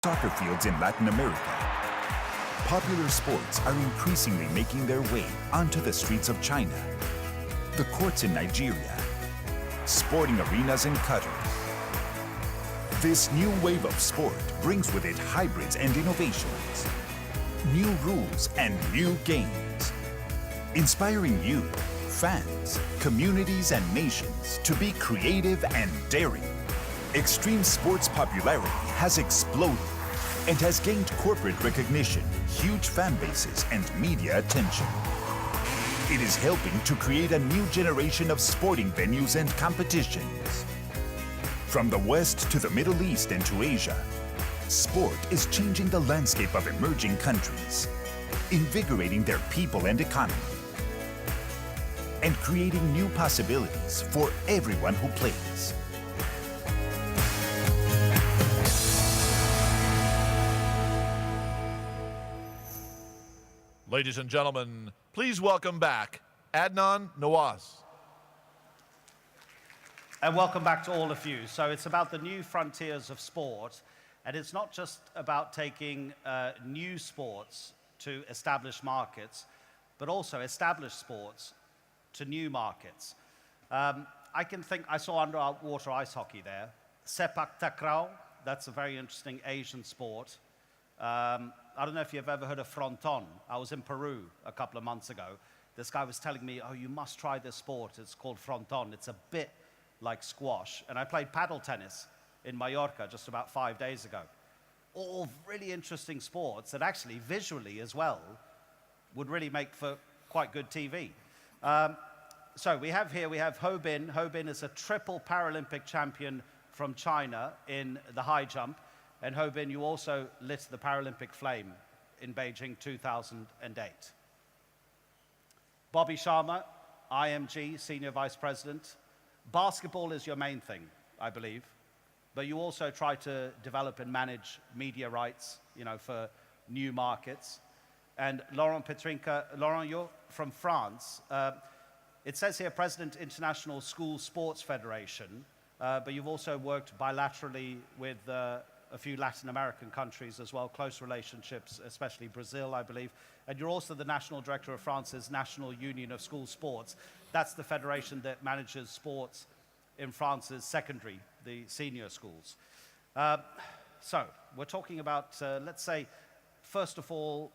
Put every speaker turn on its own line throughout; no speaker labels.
soccer fields in Latin America, popular sports are increasingly making their way onto the streets of China, the courts in Nigeria, sporting arenas in Qatar. This new wave of sport brings with it hybrids and innovations, new rules and new games, inspiring you, fans, communities and nations to be creative and daring. Extreme sports popularity has exploded and has gained corporate recognition, huge fan bases and media attention. It is helping to create a new generation of sporting venues and competitions. From the West to the Middle East and to Asia, sport is changing the landscape of emerging countries, invigorating their people and economy, and creating new possibilities for everyone who plays.
Ladies and gentlemen, please welcome back Adnan NAWAZ.
And welcome back to all of you. So it's about the new frontiers of sport, and it's not just about taking new sports to established markets, but also established sports to new markets. I saw underwater ice hockey there. Sepak takraw, that's a very interesting Asian sport. I don't know if you've ever heard of fronton. I was in Peru a couple of months ago. This guy was telling me, oh, you must try this sport. It's called fronton. It's a bit like squash. And I played paddle tennis in Mallorca just about 5 days ago. All really interesting sports that actually visually as well would really make for quite good TV. So we have Ho Bin. Ho Bin is a triple Paralympic champion from China in the high jump. And Ho Bin, you also lit the Paralympic flame in Beijing 2008. Bobby Sharma, IMG, Senior Vice President. Basketball is your main thing, I believe. But you also try to develop and manage media rights, for new markets. And Laurent PETRYNKA, Laurent, you're from France. It says here, President International School Sports Federation, but you've also worked bilaterally with a few Latin American countries as well, close relationships, especially Brazil, I believe. And you're also the National Director of France's National Union of School Sports. That's the federation that manages sports in France's secondary, the senior schools. So we're talking about, let's say, first of all,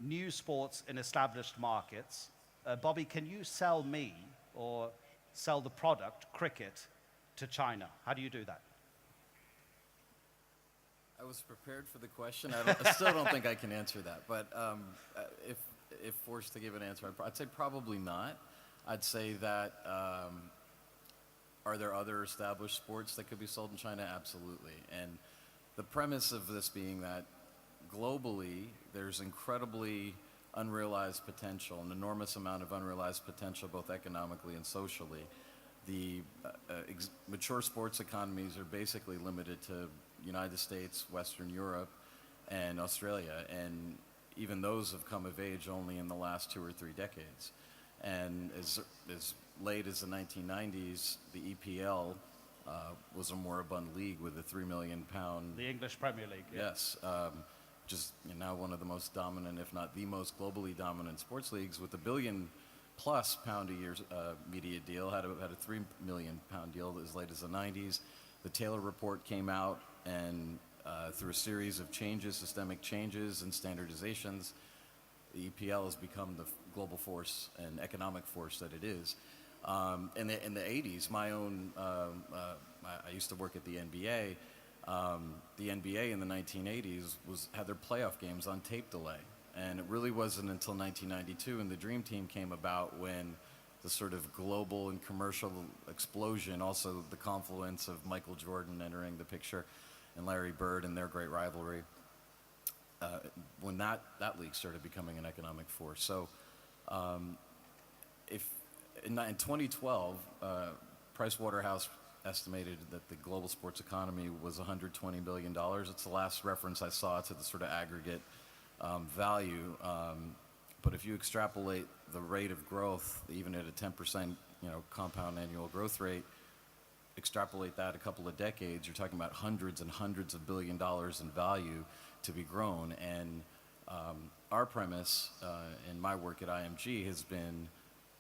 new sports in established markets. Bobby, can you sell me or sell the product, cricket, to China? How do you do that?
I was prepared for the question. I still don't think I can answer that. But if forced to give an answer, I'd say probably not. I'd say that, are there other established sports that could be sold in China? Absolutely. And the premise of this being that globally, there's incredibly unrealized potential, an enormous amount of unrealized potential, both economically and socially. The mature sports economies are basically limited to United States, Western Europe, and Australia, and even those have come of age only in the last 2 or 3 decades. And as late as the 1990s, the EPL was a moribund league with a £3 million.
The English Premier League. Yeah.
Yes, just now one of the most dominant, if not the most globally dominant sports leagues, with £1 billion+ a year media deal. Had a £3 million deal as late as the 90s. The Taylor Report came out, and through a series of changes, systemic changes and standardizations, the EPL has become the global force and economic force that it is. In the 80s, I used to work at the NBA. The NBA in the 1980s had their playoff games on tape delay. And it really wasn't until 1992 and the Dream Team came about when the sort of global and commercial explosion, also the confluence of Michael Jordan entering the picture and Larry Bird and their great rivalry, when that league started becoming an economic force. So if in 2012, Pricewaterhouse estimated that the global sports economy was $120 billion. It's the last reference I saw to the sort of aggregate value. But if you extrapolate the rate of growth, even at a 10% compound annual growth rate, extrapolate that a couple of decades, you're talking about hundreds and hundreds of $billion in value to be grown. And our premise in my work at IMG has been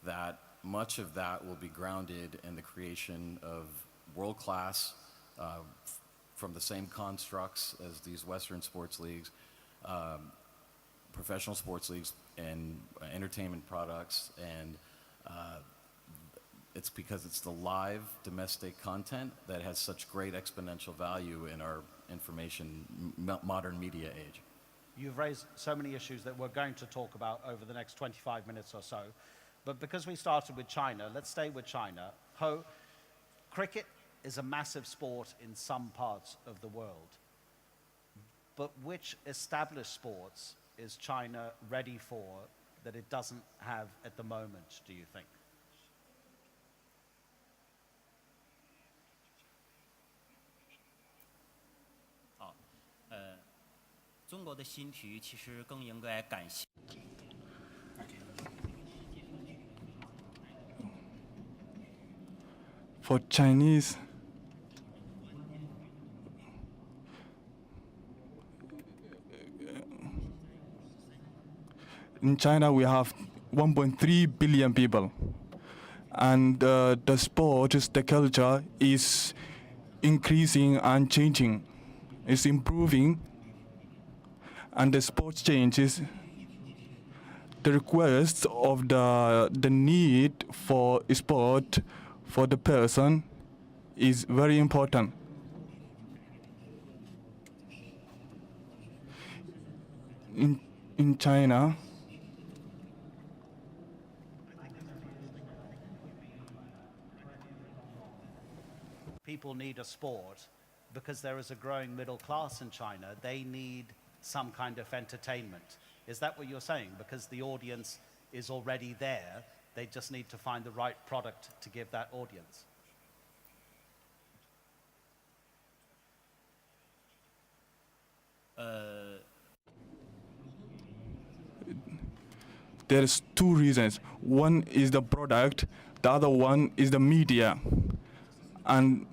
that much of that will be grounded in the creation of world-class, from the same constructs as these Western sports leagues, professional sports leagues and entertainment products. And it's because it's the live domestic content that has such great exponential value in our information modern media age.
You've raised so many issues that we're going to talk about over the next 25 minutes or so. But because we started with China, let's stay with China. Ho, cricket is a massive sport in some parts of the world. But which established sports is China ready for that it doesn't have at the moment, do you think?
中国的新体育其实更应该感谢。
For Chinese, in China we have 1.3 billion people, and the sport, the culture is increasing and changing. It's improving, and the sports changes. The request of the need for sport for the person is very important. In China,
people need a sport because there is a growing middle class in China. They need some kind of entertainment. Is that what you're saying? Because the audience is already there, they just need to find the right product to give that audience.
There's two reasons. One is the product, the other one is the media, and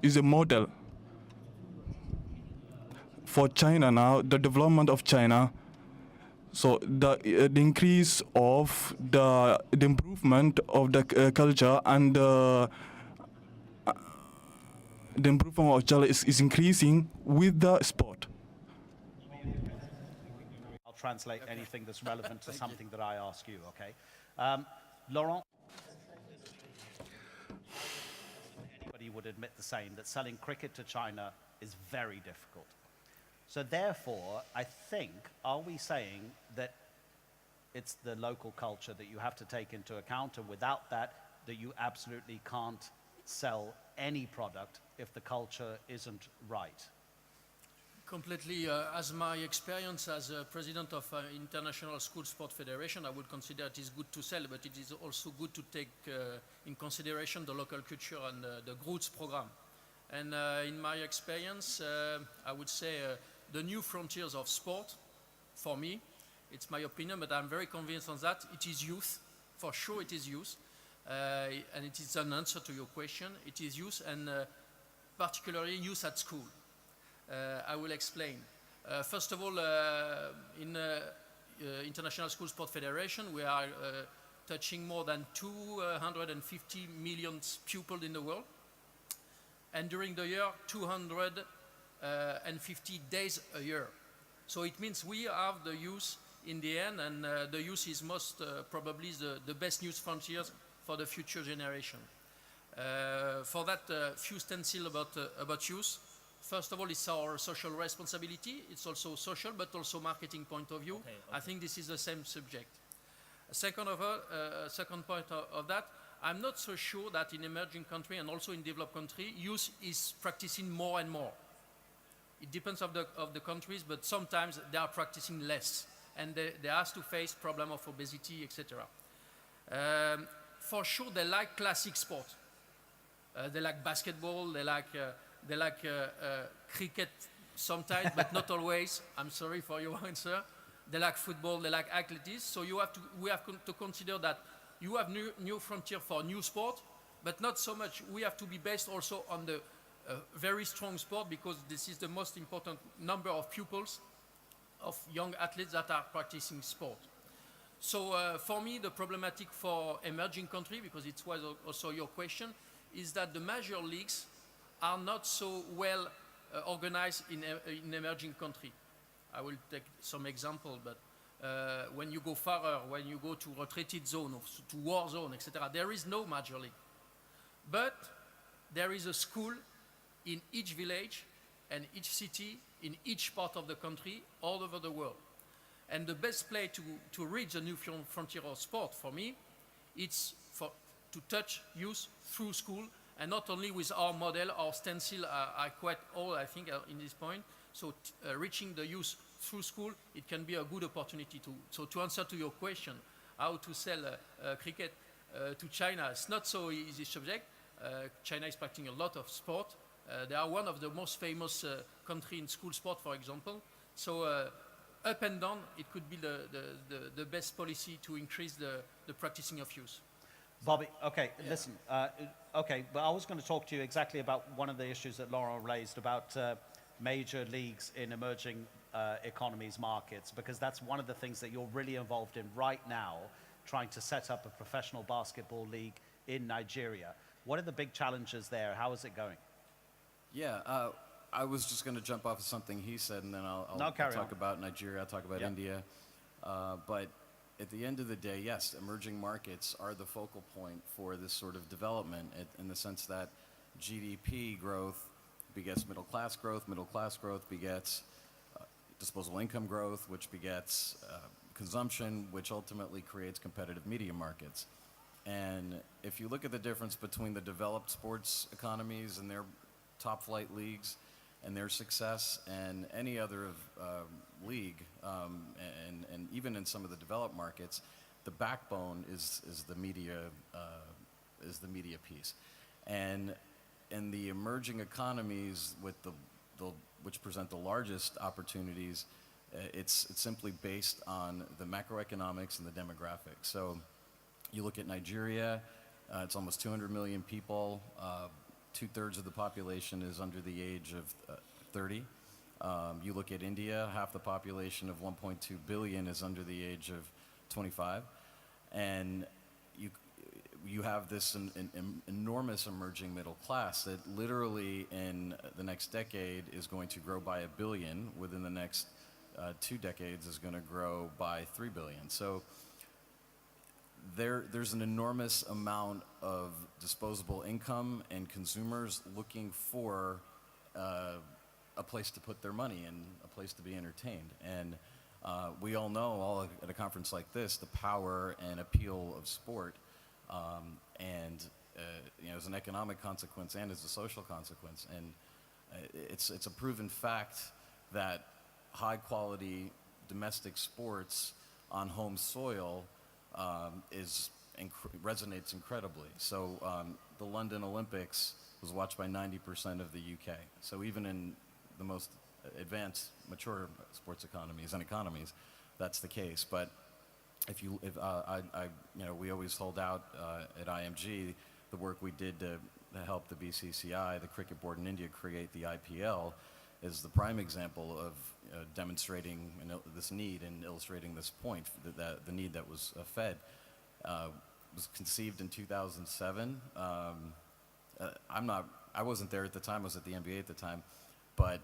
is a model. For China now, the development of China, so the increase of the improvement of the culture and the improvement of culture is increasing with the sport.
I'll translate anything that's relevant to something that I ask you, okay? Laurent? Anybody would admit the same, that selling cricket to China is very difficult. So therefore, I think, are we saying that it's the local culture that you have to take into account, and without that, that you absolutely can't sell any product if the culture isn't right?
Completely. As my experience as a president of International School Sport Federation, I would consider it is good to sell, but it is also good to take in consideration the local culture and the roots program. And in my experience, I would say the new frontiers of sport, for me, it's my opinion, but I'm very convinced on that. It is youth, for sure it is youth, and it is an answer to your question. It is youth, and particularly youth at school. I will explain. First of all, in International School Sport Federation, we are touching more than 250 million pupils in the world, and during the year, 250 days a year. So it means we have the youth in the end, and the youth is most probably the best news frontiers for the future generation. For that, few stencil about youth. First of all, it's our social responsibility. It's also social, but also marketing point of view. Okay. I think this is the same subject. Second point of that, I'm not so sure that in emerging country and also in developed country, youth is practicing more and more. It depends of the countries, but sometimes they are practicing less, and they have to face problem of obesity, etc. For sure, they like classic sport. They like basketball. They like cricket sometimes, but not always. I'm sorry for your answer. They like football. They like athletics. So we have to consider that you have new frontier for new sport, but not so much. We have to be based also on the very strong sport, because this is the most important number of pupils of young athletes that are practicing sport. So for me, the problematic for emerging countries, because it was also your question, is that the major leagues are not so well organized in emerging countries. I will take some example, but when you go farther, when you go to retreated zone, or to war zone, etc., there is no major league. But there is a school in each village and each city, in each part of the country, all over the world. And the best place to reach the new frontier of sport, for me, it's to touch youth through school, and not only with our model. Our stencil are quite old, I think, in this point. So reaching the youth through school, it can be a good opportunity too. So to answer to your question, how to sell cricket to China, it's not so easy subject. China is practicing a lot of sport. They are one of the most famous country in school sport, for example. So up and down, it could be the best policy to increase the practicing of youth.
Bobby, okay, listen, okay, but I was going to talk to you exactly about one of the issues that Laurent raised about major leagues in emerging economies markets, because that's one of the things that you're really involved in right now, trying to set up a professional basketball league in Nigeria. What are the big challenges there? How is it going?
Yeah, I was just going to jump off of something he said, and then I'll talk about Nigeria, I'll talk about India. But at the end of the day, yes, emerging markets are the focal point for this sort of development, in the sense that GDP growth begets middle class growth begets disposable income growth, which begets consumption, which ultimately creates competitive media markets. And if you look at the difference between the developed sports economies and their top flight leagues and their success and any other league, and even in some of the developed markets, the backbone is the media piece. And in the emerging economies with which present the largest opportunities, it's simply based on the macroeconomics and the demographics. So you look at Nigeria, it's almost 200 million people. 2/3 of the population is under the age of 30. You look at India, half the population of 1.2 billion is under the age of 25. And you have this enormous emerging middle class that literally in the next decade is going to grow by 1 billion. Within the next 2 decades is going to grow by 3 billion. So there's an enormous amount of disposable income and consumers looking for a place to put their money and a place to be entertained. And we all know, all at a conference like this, the power and appeal of sport, and as an economic consequence and as a social consequence. And it's a proven fact that high quality domestic sports on home soil resonates incredibly. So the London Olympics was watched by 90% of the UK. So even in the most advanced, mature sports economies, that's the case. But we always hold out at IMG the work we did to help the BCCI, the cricket board in India, create the IPL, is the prime example of demonstrating this need and illustrating this point, that the need that was fed. Was conceived in 2007. I wasn't there at the time. I was at the NBA at the time, but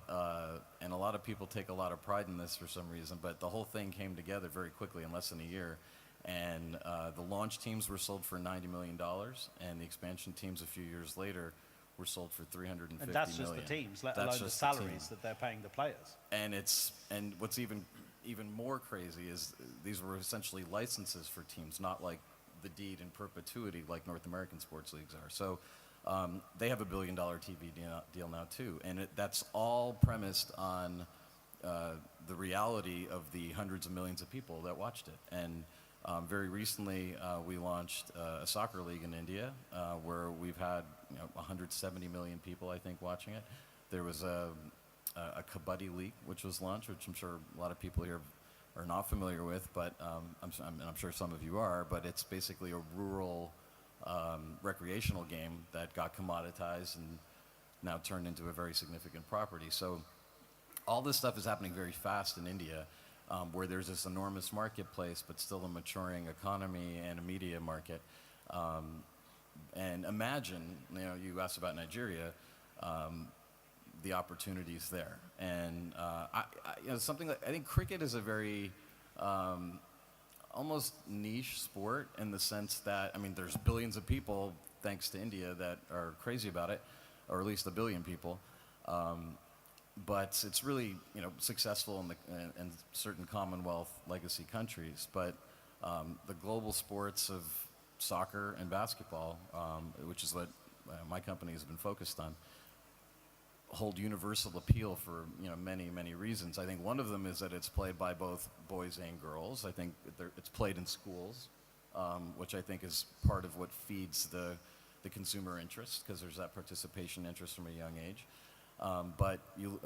and a lot of people take a lot of pride in this for some reason. But the whole thing came together very quickly in less than a year, and the launch teams were sold for $90 million, and the expansion teams a few years later were sold for $350 million.
And that's just the teams, let alone the salaries that they're paying the players.
And what's even more crazy is these were essentially licenses for teams, not like the deed in perpetuity like North American sports leagues are. So they have $1 billion TV deal now too, and that's all premised on the reality of the hundreds of millions of people that watched it. And very recently we launched a soccer league in India where we've had 170 million people, I think, watching it. There was a kabaddi league which was launched, which I'm sure a lot of people here are not familiar with, but I'm sure some of you are. But it's basically a rural recreational game that got commoditized and now turned into a very significant property. So all this stuff is happening very fast in India, where there's this enormous marketplace, but still a maturing economy and a media market. And imagine, you asked about Nigeria, the opportunities there. And something that I think cricket is a very almost niche sport in the sense that, there's billions of people, thanks to India, that are crazy about it, or at least 1 billion people. But it's really, successful in certain Commonwealth legacy countries. But the global sports of soccer and basketball, which is what my company has been focused on, hold universal appeal for many, many reasons. I think one of them is that it's played by both boys and girls. I think it's played in schools, which I think is part of what feeds the consumer interest, because there's that participation interest from a young age. But you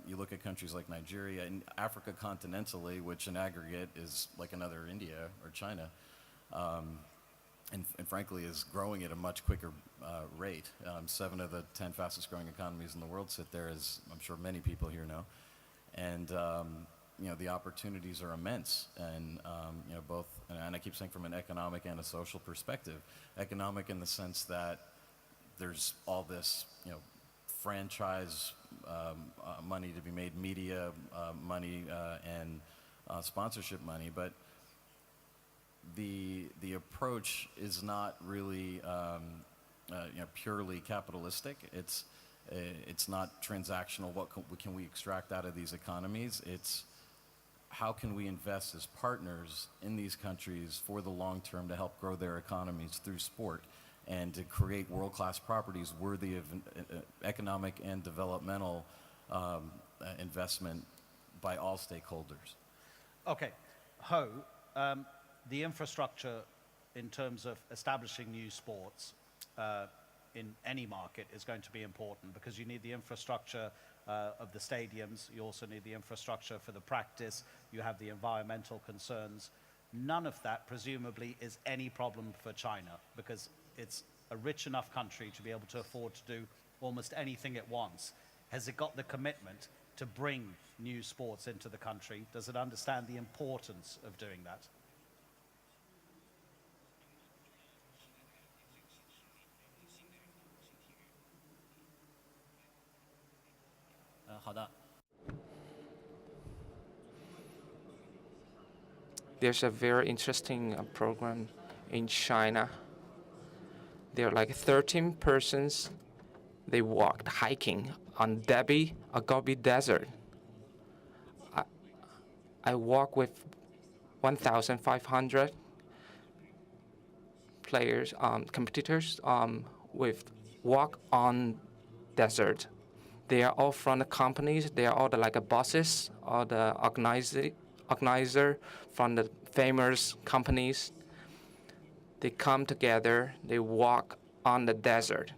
look at countries like Nigeria and Africa continentally, which in aggregate is like another India or China, and frankly is growing at a much quicker rate. 7 of the 10 fastest growing economies in the world sit there, as I'm sure many people here know. And the opportunities are immense, and both, and I keep saying from an economic and a social perspective. Economic in the sense that there's all this, franchise money to be made, media money, and sponsorship money, but the approach is not really purely capitalistic. It's not transactional. What can we extract out of these economies? It's how can we invest as partners in these countries for the long term to help grow their economies through sport, and to create world-class properties worthy of economic and developmental investment by all stakeholders.
Okay, Ho, the infrastructure in terms of establishing new sports in any market is going to be important, because you need the infrastructure of the stadiums, you also need the infrastructure for the practice, you have the environmental concerns. None of that presumably is any problem for China, because it's a rich enough country to be able to afford to do almost anything it wants. Has it got the commitment to bring new sports into the country? Does it understand the importance of doing that?
There's a very interesting program in China. There are like 13 persons. They walked hiking on Gobi Desert. I walk with 1,500 players, competitors, with walk on desert. They are all from the companies. They are all like bosses, or the organizer from the famous companies. They come together, they walk on the desert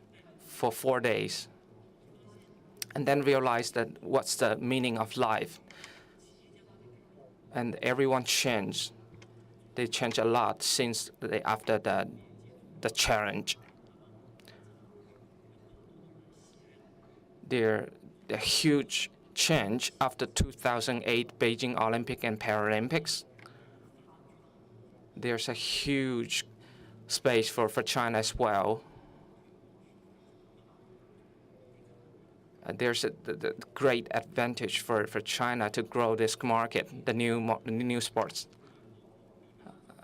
for 4 days, and then realize that what's the meaning of life. And everyone changed. They changed a lot since after the challenge. The huge change after 2008 Beijing Olympic and Paralympics. There's a huge space for China as well. There's the great advantage for China to grow this market, the new sports.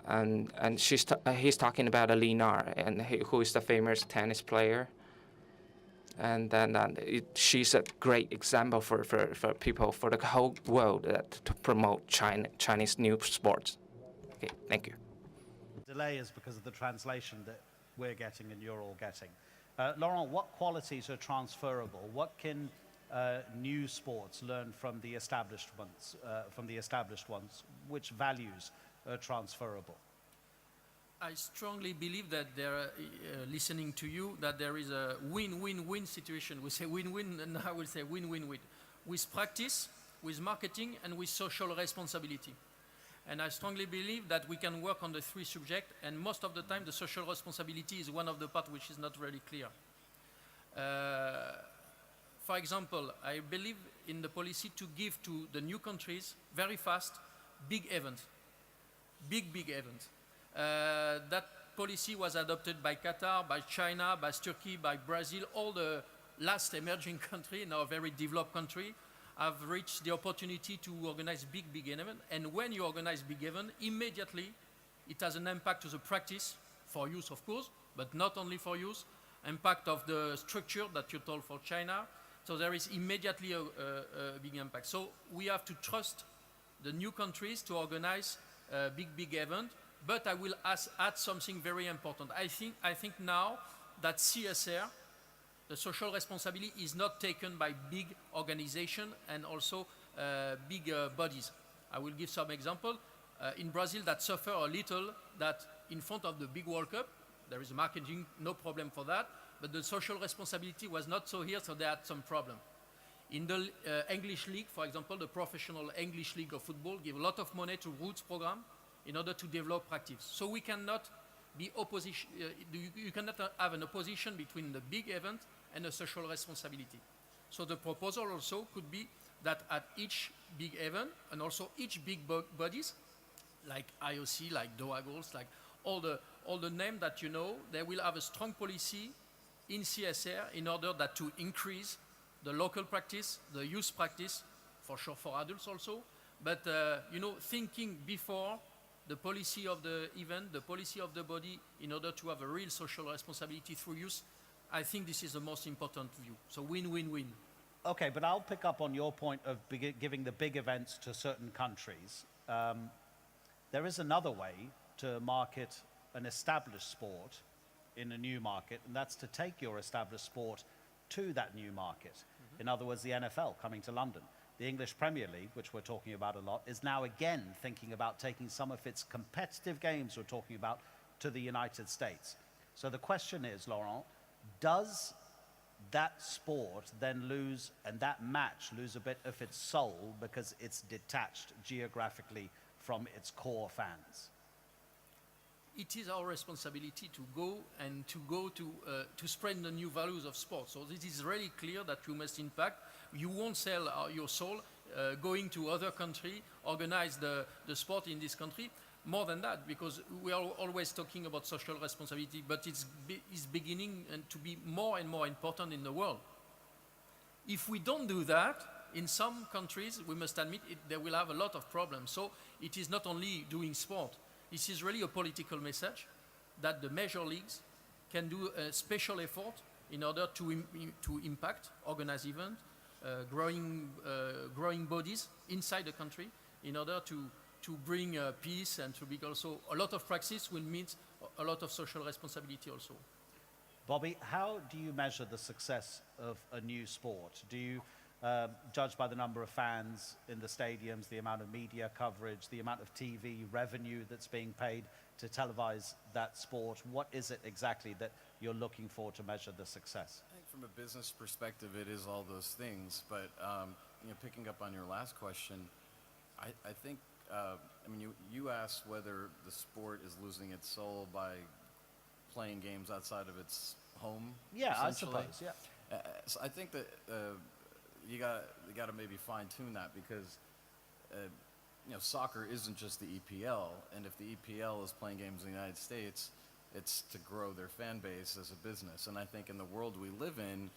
And he's talking about Linar, and who is the famous tennis player. And then she's a great example for people, for the whole world, to promote Chinese new sports. Okay, thank you.
The delay is because of the translation that we're getting and you're all getting. Laurent, what qualities are transferable? What can new sports learn from the established ones? Which values are transferable?
I strongly believe that listening to you, that there is a win-win-win situation. We say win-win, and I will say win-win-win. With practice, with marketing, and with social responsibility. And I strongly believe that we can work on the three subjects, and most of the time the social responsibility is one of the parts which is not really clear. For example, I believe in the policy to give to the new countries very fast big events, big events. That policy was adopted by Qatar, by China, by Turkey, by Brazil. All the last emerging country, now very developed country, have reached the opportunity to organize big events. And when you organize big events, immediately it has an impact to the practice for youth, of course, but not only for youth. Impact of the structure that you told for China. So there is immediately a big impact. So we have to trust the new countries to organize a big event. But I will add something very important. I think now that CSR, the social responsibility, is not taken by big organizations and also big bodies. I will give some example. In Brazil, that suffer a little that in front of the big World Cup, there is marketing, no problem for that, but the social responsibility was not so here, so they had some problem. In the English League, for example, the professional English League of football give a lot of money to roots program in order to develop practice. So we cannot be opposition, you cannot have an opposition between the big event and the social responsibility. So the proposal also could be that at each big event and also each big bodies, like IOC, like Doha Goals, like all the names that you know, they will have a strong policy in CSR in order that to increase the local practice, the youth practice, for sure for adults also, but you know, thinking before the policy of the event, the policy of the body, in order to have a real social responsibility through youth, I think this is the most important view. So win-win-win.
Okay, but I'll pick up on your point of giving the big events to certain countries. There is another way to market an established sport in a new market, and that's to take your established sport to that new market. In other words, the NFL coming to London. The English Premier League, which we're talking about a lot, is now again thinking about taking some of its competitive games we're talking about to the United States. So the question is, Laurent, does that sport then lose, and that match lose a bit of its soul because it's detached geographically from its core fans?
It is our responsibility to go to spread the new values of sport. So it is really clear that you must impact. You won't sell your soul going to other country, organize the sport in this country. More than that, because we are always talking about social responsibility, but it's beginning to be more and more important in the world. If we don't do that, in some countries, we must admit they will have a lot of problems. So it is not only doing sport. This is really a political message that the major leagues can do a special effort in order to impact, organize events, growing bodies inside the country in order to bring peace and to bring also a lot of practice will mean a lot of social responsibility also.
Bobby, how do you measure the success of a new sport? Do you judge by the number of fans in the stadiums, the amount of media coverage, the amount of TV revenue that's being paid to televise that sport? What is it exactly that you're looking for to measure the success?
I think from a business perspective, it is all those things. But you know, picking up on your last question, I think I mean you asked whether the sport is losing its soul by playing games outside of its home.
Yeah, I suppose. Yeah.
So I think that you got to maybe fine tune that because you know, soccer isn't just the EPL, and if the EPL is playing games in the United States, it's to grow their fan base as a business. And I think in the world we live in,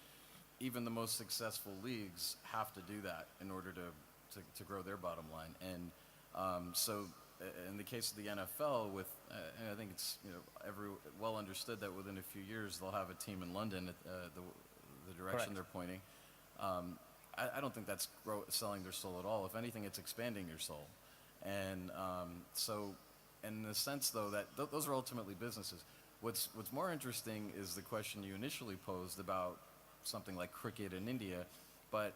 even the most successful leagues have to do that in order to grow their bottom line. And so in the case of the NFL, with and I think it's, you know, well understood that within a few years they'll have a team in London at the direction
Correct.
they're pointing. I don't think that's selling their soul at all. If anything, it's expanding your soul. And so, in the sense though that those are ultimately businesses. What's more interesting is the question you initially posed about something like cricket in India. But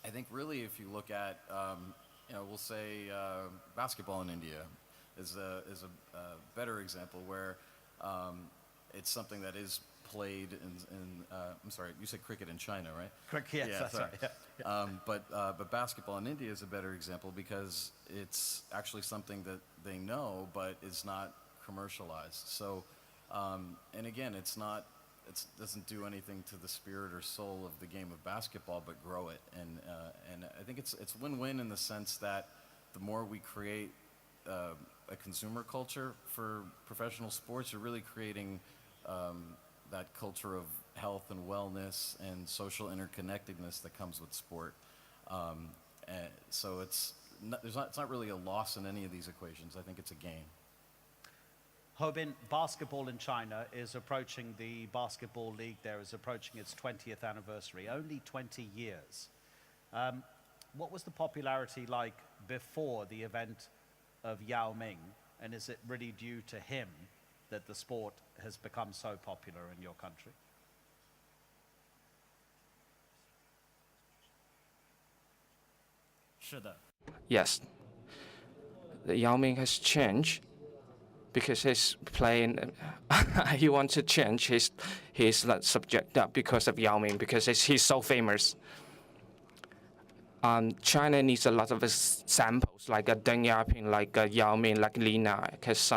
I think really, if you look at you know, we'll say basketball in India is a better example where it's something that is played in I'm sorry, you said cricket in China, right?
Cricket, yes, that's
sorry.
right. Yeah.
But basketball in India is a better example because it's actually something that they know, but it's not commercialized. So, and again, it doesn't do anything to the spirit or soul of the game of basketball, but grow it. And I think it's win-win in the sense that the more we create a consumer culture for professional sports, you're really creating that culture of health and wellness and social interconnectedness that comes with sport. And so it's not really a loss in any of these equations. I think it's a gain.
Hobin, basketball in China is approaching, the basketball league there is approaching its 20th anniversary, only 20 years. What was the popularity like before the event of Yao Ming, and is it really due to him that the sport has become so popular in your country?
Yes. The Yao Ming has changed because he's playing. He wants to change his subject up because of Yao Ming, because he's so famous. China needs a lot of samples like Deng Xiaoping, like Yao Ming, like Lina, because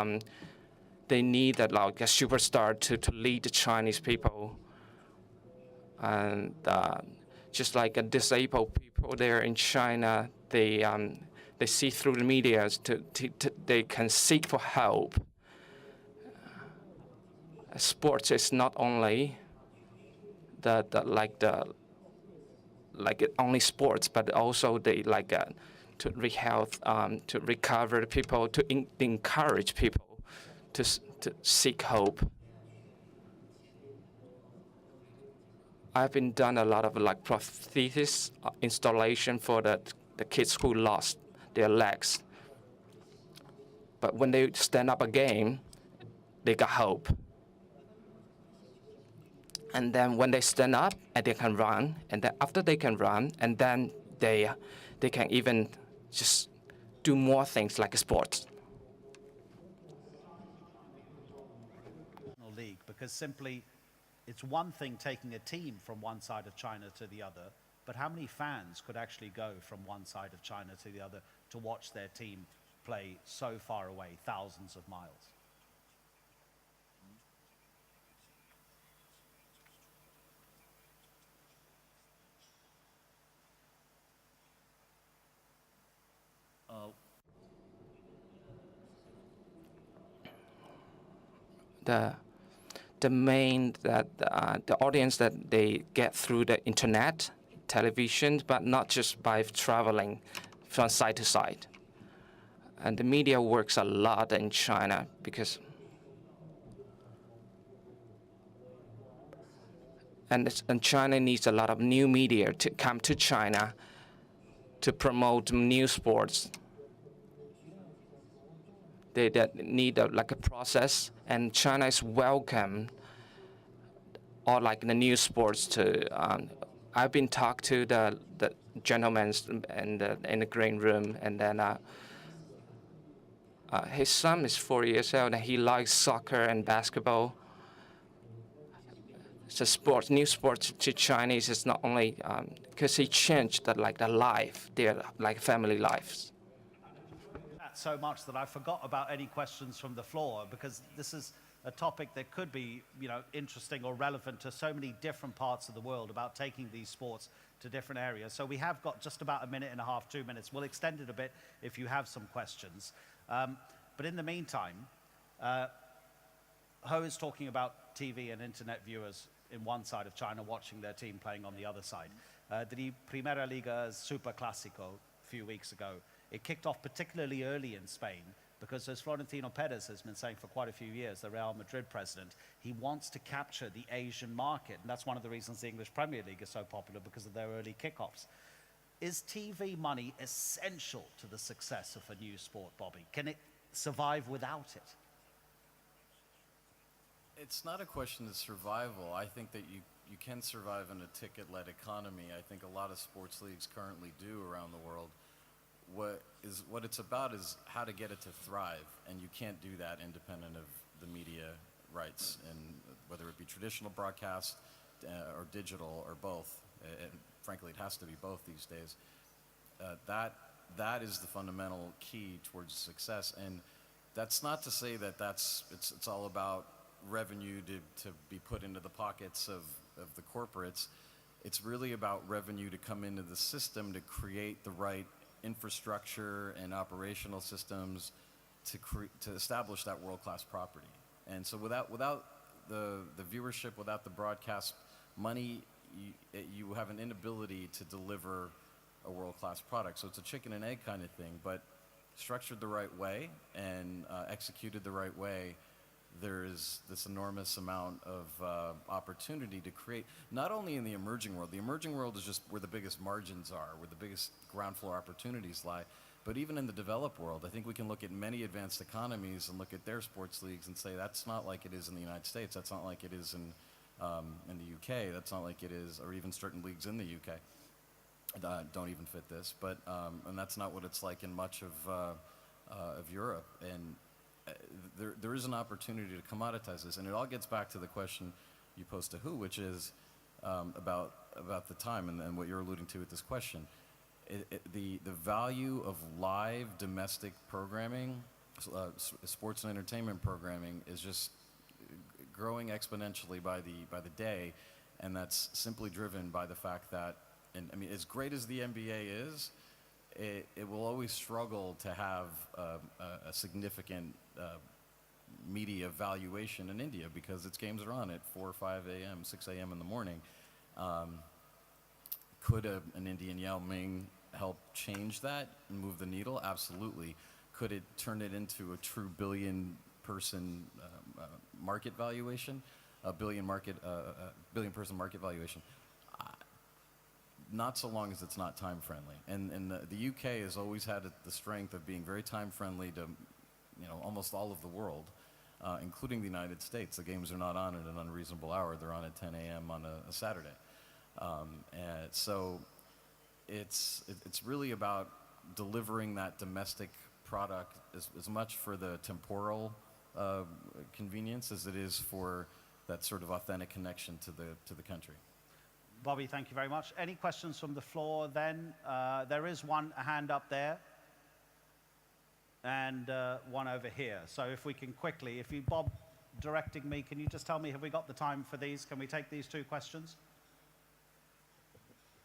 they need like a superstar to lead the Chinese people. And just like disabled people there in China, they see through the media they can seek for help. Sports is not only only sports, but also they to to recover people, to encourage people to seek hope. I've been done a lot of prosthesis installation for the kids who lost their legs. But when they stand up again, they got hope. And then when they stand up and they can run, and then after they can run, and then they can even just do more things like sports.
League, because simply it's one thing taking a team from one side of China to the other, but how many fans could actually go from one side of China to the other to watch their team play so far away, thousands of miles?
The main the audience that they get through the internet, television, but not just by traveling from side to side. And the media works a lot in China because and China needs a lot of new media to come to China to promote new sports. They need like a process, and China is welcome, or like the new sports to. I've been talked to the gentlemen in the green room, and then his son is 4 years old, and he likes soccer and basketball. So sports, new sports to Chinese is not only because he changed the life, their family lives.
So much that I forgot about any questions from the floor, because this is a topic that could be, interesting or relevant to so many different parts of the world about taking these sports to different areas. So we have got just about a minute and a half, 2 minutes. We'll extend it a bit if you have some questions. But in the meantime, Ho is talking about TV and internet viewers in one side of China watching their team playing on the other side. The Primera Liga's Super Clásico a few weeks ago, it kicked off particularly early in Spain because, as Florentino Perez has been saying for quite a few years, the Real Madrid president, he wants to capture the Asian market. And that's one of the reasons the English Premier League is so popular, because of their early kickoffs. Is TV money essential to the success of a new sport, Bobby? Can it survive without it?
It's not a question of survival. I think that you can survive in a ticket-led economy. I think a lot of sports leagues currently do around the world. What it's about is how to get it to thrive, and you can't do that independent of the media rights, and whether it be traditional broadcast or digital or both. And frankly, it has to be both these days. That is the fundamental key towards success. And that's not to say that it's all about revenue to be put into the pockets of the corporates. It's really about revenue to come into the system to create the right infrastructure and operational systems to establish that world-class property. And so without the viewership, without the broadcast money, you have an inability to deliver a world-class product. So it's a chicken and egg kind of thing, but structured the right way and executed the right way, there's this enormous amount of opportunity to create, not only in the emerging world. The emerging world is just where the biggest margins are, where the biggest ground floor opportunities lie. But even in the developed world, I think we can look at many advanced economies and look at their sports leagues and say that's not like it is in the United States. That's not like it is in the UK. That's not like it is, or even certain leagues in the UK don't even fit this. But and that's not what it's like in much of Europe. And there is an opportunity to commoditize this, and it all gets back to the question you posed to who, which is about the time and what you're alluding to with this question. The value of live domestic programming, sports and entertainment programming, is just growing exponentially by the day, and that's simply driven by the fact that, and I mean, as great as the NBA is, it will always struggle to have a significant media valuation in India because its games are on at 4 or 5 a.m., 6 a.m. in the morning. Could an Indian Yao Ming help change that and move the needle? Absolutely. Could it turn it into a true billion-person market valuation? A billion-person market valuation? Not so long as it's not time-friendly. And the UK has always had the strength of being very time-friendly to, almost all of the world, including the United States. The games are not on at an unreasonable hour. They're on at 10 a.m. on a Saturday. And so it's really about delivering that domestic product as much for the temporal convenience as it is for that sort of authentic connection to the country.
Bobby, thank you very much. Any questions from the floor then? There is one hand up there and one over here. So if we can quickly, Bob, directing me, can you just tell me, have we got the time for these? Can we take these 2 questions?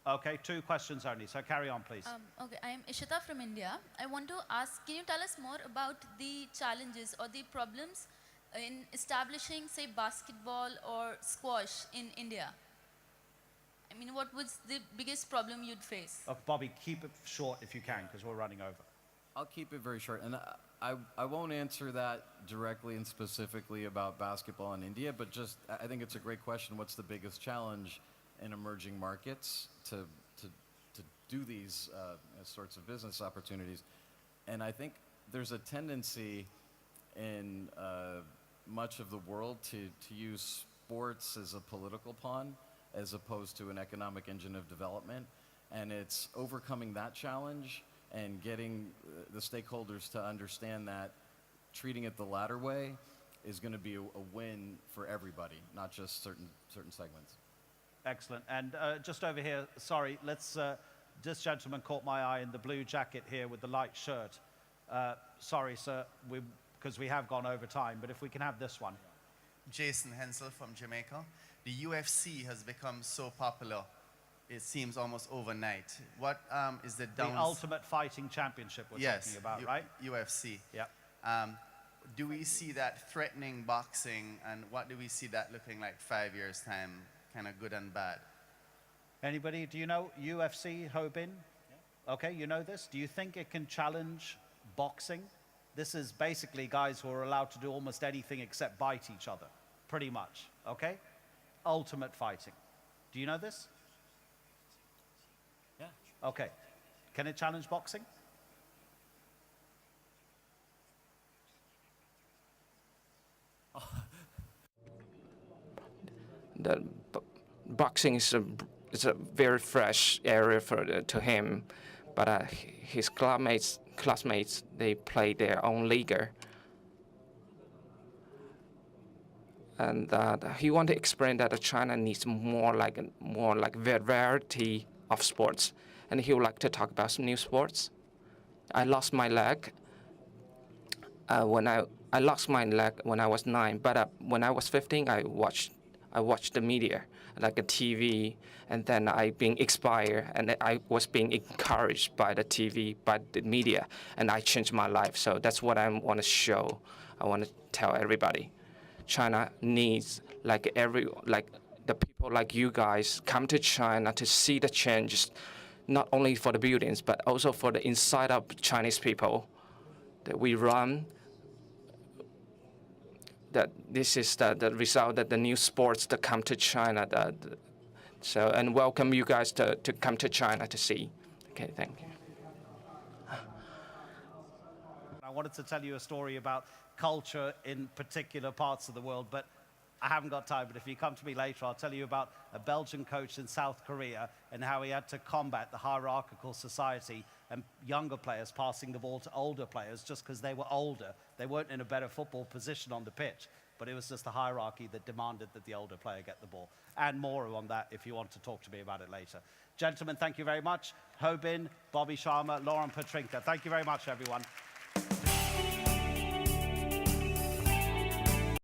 Okay, 2 questions only, so carry on, please.
Okay, I am Ishita from India. I want to ask, can you tell us more about the challenges or the problems in establishing, say, basketball or squash in India? I mean, what was the biggest problem you'd face?
Bobby, keep it short if you can, because we're running over.
I'll keep it very short. And I won't answer that directly and specifically about basketball in India, but just, I think it's a great question. What's the biggest challenge in emerging markets to do these sorts of business opportunities? And I think there's a tendency in much of the world to use sports as a political pawn as opposed to an economic engine of development. And it's overcoming that challenge and getting the stakeholders to understand that treating it the latter way is going to be a win for everybody, not just certain segments.
Excellent. And just over here, sorry, this gentleman caught my eye in the blue jacket here with the light shirt. Sorry, sir, because we have gone over time, but if we can have this one.
Jason Hensel from Jamaica. The UFC has become so popular, it seems almost overnight. What is the
The Ultimate Fighting Championship we're talking about, right?
UFC.
Yeah.
Do we see that threatening boxing, and what do we see that looking like 5 years' time, kind of good and bad?
Anybody, do you know UFC, Ho Bin? Yeah. Okay, you know this. Do you think it can challenge boxing? This is basically guys who are allowed to do almost anything except bite each other, pretty much, okay? Ultimate Fighting. Do you know this?
Yeah.
Okay. Can it challenge boxing?
The boxing is a very fresh area to him, but his classmates, they play their own league. and he want to explain that China needs more like variety of sports, and he would like to talk about some new sports. I lost my leg when I lost my leg when I was 9, but when I was 15, I watched the media, like a TV, and then I being inspired, and I was being encouraged by the TV, by the media, and I changed my life. So that's what I want to show. I want to tell everybody, China needs the people like you guys come to China to see the changes, not only for the buildings, but also for the inside of Chinese people that we run. That this is the result that the new sports that come to China. And welcome you guys to come to China to see. Okay, thank you.
I wanted to tell you a story about culture in particular parts of the world, but I haven't got time. But if you come to me later, I'll tell you about a Belgian coach in South Korea and how he had to combat the hierarchical society and younger players passing the ball to older players just because they were older. They weren't in a better football position on the pitch, but it was just the hierarchy that demanded that the older player get the ball. And more on that if you want to talk to me about it later. Gentlemen, thank you very much. Ho Bin, Bobby Sharma, Laurent, PETRYNKA. Thank you very much, everyone.